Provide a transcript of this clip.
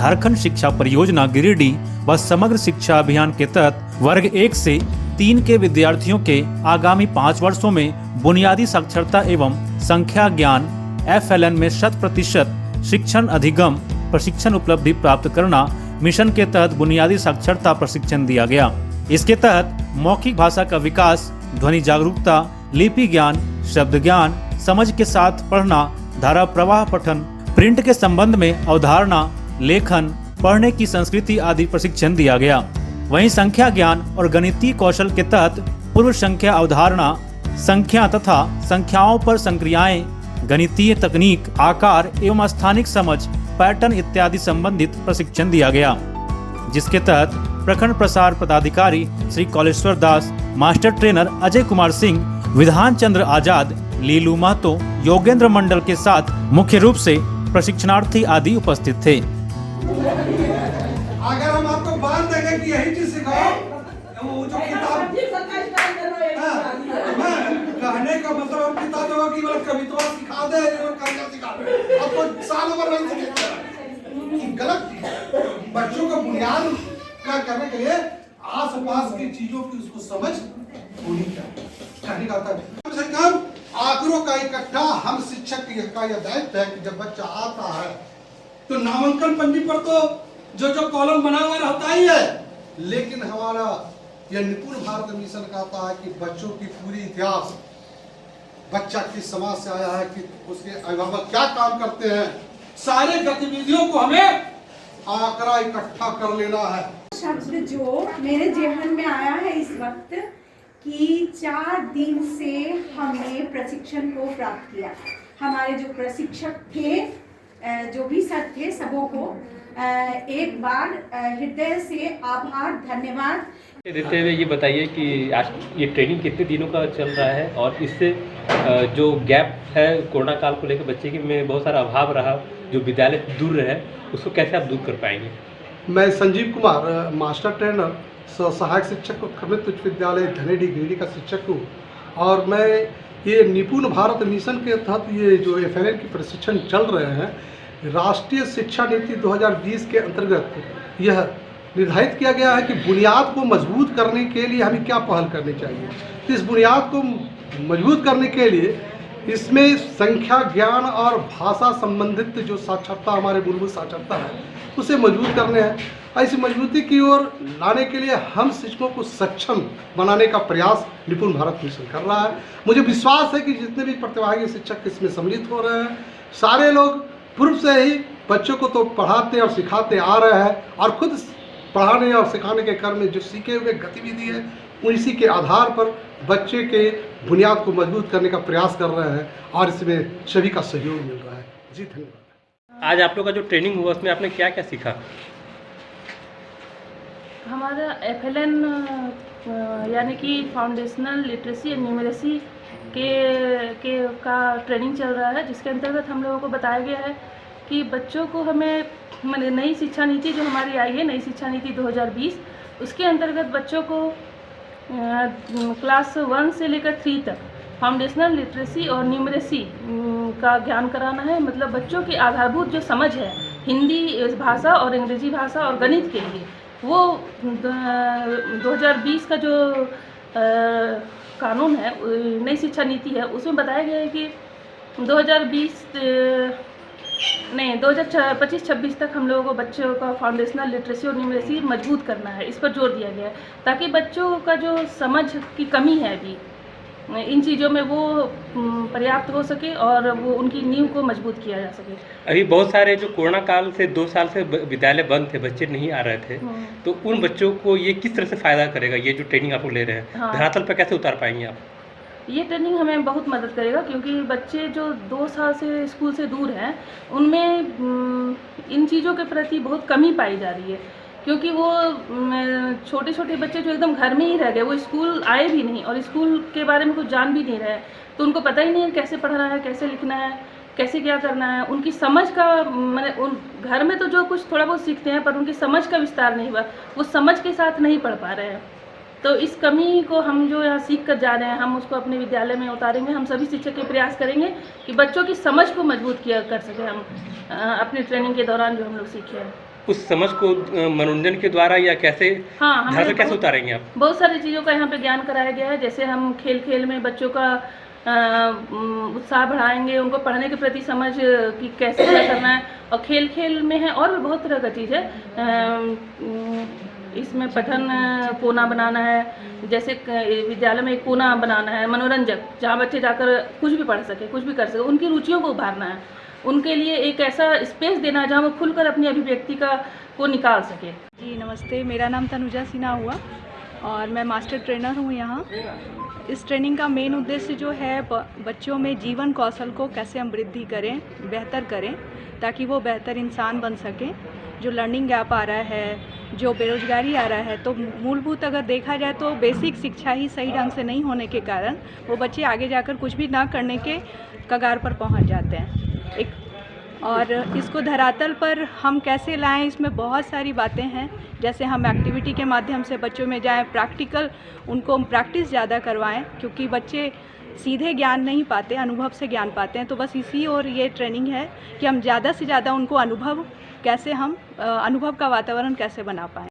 झारखंड शिक्षा परियोजना गिरिडीह व समग्र शिक्षा अभियान के तहत वर्ग 1 से 3 के विद्यार्थियों के आगामी 5 वर्षों में बुनियादी साक्षरता एवं संख्या ज्ञान FLN में 100% शिक्षण अधिगम प्रशिक्षण उपलब्धि प्राप्त करना मिशन के तहत बुनियादी साक्षरता प्रशिक्षण दिया गया। इसके तहत मौखिक भाषा का विकास, ध्वनि जागरूकता, लिपि ज्ञान, शब्द ज्ञान, समझ के साथ पढ़ना, धारा प्रवाह पठन, प्रिंट के संबंध में अवधारणा, लेखन, पढ़ने की संस्कृति आदि प्रशिक्षण दिया गया। वहीं संख्या ज्ञान और गणितीय कौशल के तहत पूर्व संख्या अवधारणा, संख्या तथा संख्याओं पर संक्रियाएं, गणितीय तकनीक, आकार एवं स्थानिक समझ, पैटर्न इत्यादि संबंधित प्रशिक्षण दिया गया, जिसके तहत प्रखंड प्रसार पदाधिकारी श्री कौलेश्वर दास, मास्टर ट्रेनर अजय कुमार सिंह, विधान चंद्र आजाद, लीलू महतो, योगेंद्र मंडल के साथ मुख्य रूप से प्रशिक्षणार्थी आदि उपस्थित थे। अगर हम आपको बात देंगे कि यही चीज सिखाओ, वो जो किताब कहने का मतलब हम किताब होगा कि मतलब कविता सिखा दे और कविता सिखा दे, आपको साल भर नहीं सिखाएगा, गलत चीज। बच्चों को बुनियाद का करने के लिए आसपास की चीजों की उसको समझ होनी चाहिए। कहने का कम से कम आंकड़ों का इकट्ठा हम शिक्षक का यह दायित्व है कि जब बच्चा आता है तो नामांकन पंजी पर तो जो कॉलम बना हुआ रहता ही है, लेकिन हमारा यह निपुण भारत मिशन कहता है कि बच्चों की पूरी इतिहास, बच्चा किस समाज से आया है, कि उसके अभिभावक क्या काम करते हैं, सारे गतिविधियों को हमें आंकड़ा इकट्ठा कर लेना है। शब्द जो मेरे जेहन में आया है इस वक्त कि 4 दिन से हमने प्रशिक्षण को प्राप्त किया। हमारे जो प्रशिक्षक थे, जो भी सर थे, सबों को एक बार हृदय से आभार, धन्यवाद देते हुए ये बताइए कि आज ये ट्रेनिंग कितने दिनों का चल रहा है और इससे जो गैप है कोरोना काल को लेकर बच्चे की में बहुत सारा अभाव रहा, जो विद्यालय दूर रहे, उसको कैसे आप दूर कर पाएंगे? मैं संजीव कुमार, मास्टर ट्रेनर, सहायक शिक्षक खमित उच्च विद्यालय धनेडी गिरिडीह का शिक्षक हूँ, और मैं ये निपुण भारत मिशन के तहत ये जो FLN की प्रशिक्षण चल रहे हैं, राष्ट्रीय शिक्षा नीति 2020 के अंतर्गत यह निर्धारित किया गया है कि बुनियाद को मजबूत करने के लिए हमें क्या पहल करनी चाहिए। तो इस बुनियाद को मजबूत करने के लिए इसमें संख्या ज्ञान और भाषा संबंधित जो साक्षरता, हमारे मूलभूत साक्षरता है, उसे मजबूत करने हैं। ऐसी मजबूती की ओर लाने के लिए हम शिक्षकों को सक्षम बनाने का प्रयास निपुण भारत मिशन कर रहा है। मुझे विश्वास है कि जितने भी प्रतिभागी शिक्षक इसमें सम्मिलित हो रहे हैं, सारे लोग पूर्व से ही बच्चों को तो पढ़ाते और सिखाते आ रहे हैं, और खुद पढ़ाने और सिखाने के क्रम में जो सीखे हुए गतिविधि है, उसी के आधार पर बच्चे के बुनियाद को मजबूत करने का प्रयास कर रहे हैं, और इसमें सभी का सहयोग मिल रहा है। जी धन्यवाद। आज आप लोग का जो ट्रेनिंग हुआ उसमें आपने क्या क्या सीखा? हमारा FLN यानी कि फाउंडेशनल लिटरेसी एंड न्यूमरेसी का ट्रेनिंग चल रहा है, जिसके अंतर्गत हम लोगों को बताया गया है कि बच्चों को हमें नई शिक्षा नीति जो हमारी आई है, नई शिक्षा नीति 2020, उसके अंतर्गत बच्चों को क्लास 1 से लेकर 3 तक फाउंडेशनल लिटरेसी और न्यूमरेसी का ज्ञान कराना है। मतलब बच्चों की आधारभूत जो समझ है हिंदी भाषा और अंग्रेजी भाषा और गणित के लिए, वो 2020 का जो कानून है, नई शिक्षा नीति है, उसमें बताया गया है कि 2025-26 तक हम लोगों को बच्चों का फाउंडेशनल लिटरेसी और न्यूमरेसी मजबूत करना है। इस पर जोर दिया गया है ताकि बच्चों का जो समझ की कमी है अभी इन चीज़ों में, वो पर्याप्त हो सके और वो उनकी नींव को मजबूत किया जा सके। अभी बहुत सारे जो कोरोना काल से 2 साल से विद्यालय बंद थे, बच्चे नहीं आ रहे थे, तो उन बच्चों को ये किस तरह से फ़ायदा करेगा, ये जो ट्रेनिंग आप ले रहे हैं? हाँ। धरातल पर कैसे उतार पाएंगे आप? ये ट्रेनिंग हमें बहुत मदद करेगा, क्योंकि बच्चे जो 2 साल से स्कूल से दूर हैं, उनमें इन चीज़ों के प्रति बहुत कमी पाई जा रही है, क्योंकि वो छोटे छोटे बच्चे जो एकदम घर में ही रह गए, वो स्कूल आए भी नहीं और स्कूल के बारे में कुछ जान भी नहीं रहे, तो उनको पता ही नहीं है कैसे पढ़ना है, कैसे लिखना है, कैसे क्या करना है। उनकी समझ का उन घर में तो जो कुछ थोड़ा बहुत सीखते हैं, पर उनकी समझ का विस्तार नहीं हुआ, वो समझ के साथ नहीं पढ़ पा रहे हैं। तो इस कमी को हम जो यहाँ सीख कर जा रहे हैं, हम उसको अपने विद्यालय में उतारेंगे। हम सभी शिक्षक ये प्रयास करेंगे कि बच्चों की समझ को मजबूत किया कर सके हम अपनी ट्रेनिंग के दौरान जो हम लोग सीखे हैं। उस समझ को मनोरंजन के द्वारा या कैसे हाँ, घर हमें से कैसे बहुत- उतारेंगे आप? बहुत सारी चीज़ों का यहाँ पे ज्ञान कराया गया है। जैसे हम खेल खेल में बच्चों का उत्साह बढ़ाएंगे, उनको पढ़ने के प्रति समझ कि कैसे क्या करना है, और खेल खेल में है और भी बहुत तरह का चीज़ है। इसमें पठन कोना बनाना है, जैसे विद्यालय में एक कोना बनाना है मनोरंजक, जहाँ बच्चे जाकर कुछ भी पढ़ सके, कुछ भी कर सके, उनकी रुचियों को उभारना है, उनके लिए एक ऐसा स्पेस देना है जहाँ वो खुलकर अपनी अभिव्यक्ति को निकाल सके। जी नमस्ते, मेरा नाम तनुजा सिन्हा हुआ और मैं मास्टर ट्रेनर हूँ यहाँ। इस ट्रेनिंग का मेन उद्देश्य जो है बच्चों में जीवन कौशल को कैसे हम वृद्धि करें, बेहतर करें, ताकि वो बेहतर इंसान बन सकें। जो लर्निंग गैप आ रहा है, जो बेरोजगारी आ रहा है, तो मूलभूत अगर देखा जाए तो बेसिक शिक्षा ही सही ढंग से नहीं होने के कारण वो बच्चे आगे जाकर कुछ भी ना करने के कगार पर पहुँच जाते हैं। और इसको धरातल पर हम कैसे लाएं, इसमें बहुत सारी बातें हैं। जैसे हम एक्टिविटी के माध्यम से बच्चों में जाएं, प्रैक्टिकल उनको प्रैक्टिस ज़्यादा करवाएं, क्योंकि बच्चे सीधे ज्ञान नहीं पाते, अनुभव से ज्ञान पाते हैं। तो बस इसी और ये ट्रेनिंग है कि हम ज़्यादा से ज़्यादा उनको अनुभव का वातावरण कैसे बना पाएँ।